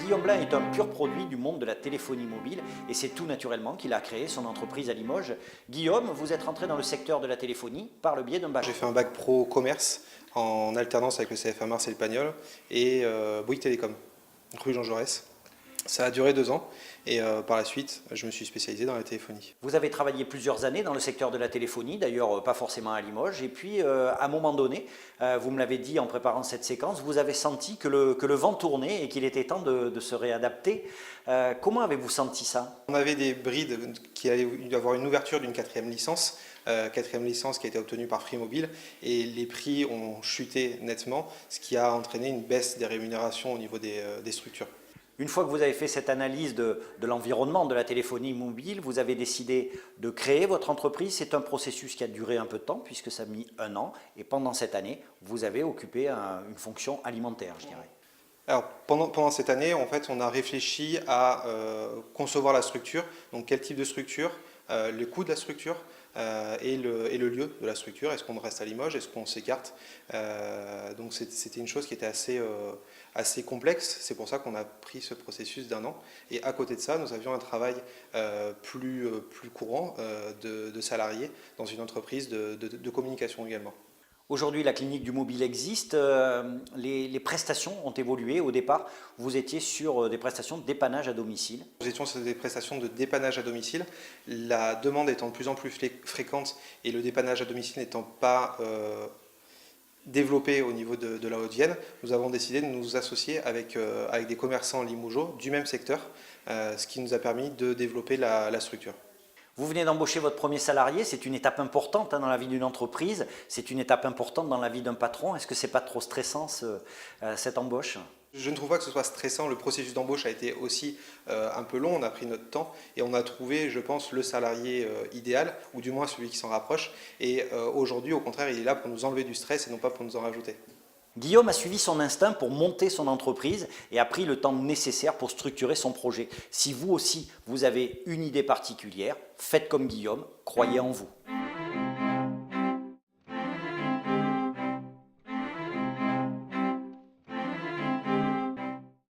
Guillaume Blin est un pur produit du monde de la téléphonie mobile et c'est tout naturellement qu'il a créé son entreprise à Limoges. Guillaume, vous êtes rentré dans le secteur de la téléphonie par le biais d'un bac. J'ai fait un bac pro commerce en alternance avec le CFA Marseille Pagnol et Bouygues Télécom, rue Jean Jaurès. Ça a duré 2 ans et par la suite, je me suis spécialisé dans la téléphonie. Vous avez travaillé plusieurs années dans le secteur de la téléphonie, d'ailleurs pas forcément à Limoges, et puis à un moment donné, vous me l'avez dit en préparant cette séquence, vous avez senti que le vent tournait et qu'il était temps de se réadapter. Comment avez-vous senti ça? On avait des brides qui allaient avoir une ouverture d'une 4e licence. 4e licence qui a été obtenue par Free Mobile et les prix ont chuté nettement, ce qui a entraîné une baisse des rémunérations au niveau des structures. Une fois que vous avez fait cette analyse de l'environnement de la téléphonie mobile, vous avez décidé de créer votre entreprise. C'est un processus qui a duré un peu de temps puisque ça a mis 1 an et pendant cette année, vous avez occupé une fonction alimentaire, je dirais. Alors, pendant cette année, en fait, on a réfléchi à concevoir la structure, donc quel type de structure, le coût de la structure et le lieu de la structure. Est-ce qu'on reste à Limoges, est-ce qu'on s'écarte? Donc c'était une chose qui était assez complexe, c'est pour ça qu'on a pris ce processus d'1 an. Et à côté de ça, nous avions un travail plus courant de salariés dans une entreprise de communication également. Aujourd'hui, la clinique du mobile existe. Les prestations ont évolué. Au départ, vous étiez sur des prestations de dépannage à domicile. Nous étions sur des prestations de dépannage à domicile. La demande étant de plus en plus fréquente et le dépannage à domicile n'étant pas développé au niveau de la Haute-Vienne, nous avons décidé de nous associer avec des commerçants limougeaux du même secteur, ce qui nous a permis de développer la structure. Vous venez d'embaucher votre premier salarié, c'est une étape importante dans la vie d'une entreprise, c'est une étape importante dans la vie d'un patron. Est-ce que ce n'est pas trop stressant cette embauche? Je ne trouve pas que ce soit stressant. Le processus d'embauche a été aussi un peu long, on a pris notre temps et on a trouvé, je pense, le salarié idéal, ou du moins celui qui s'en rapproche. Et aujourd'hui, au contraire, il est là pour nous enlever du stress et non pas pour nous en rajouter. Guillaume a suivi son instinct pour monter son entreprise et a pris le temps nécessaire pour structurer son projet. Si vous aussi, vous avez une idée particulière, faites comme Guillaume, croyez en vous.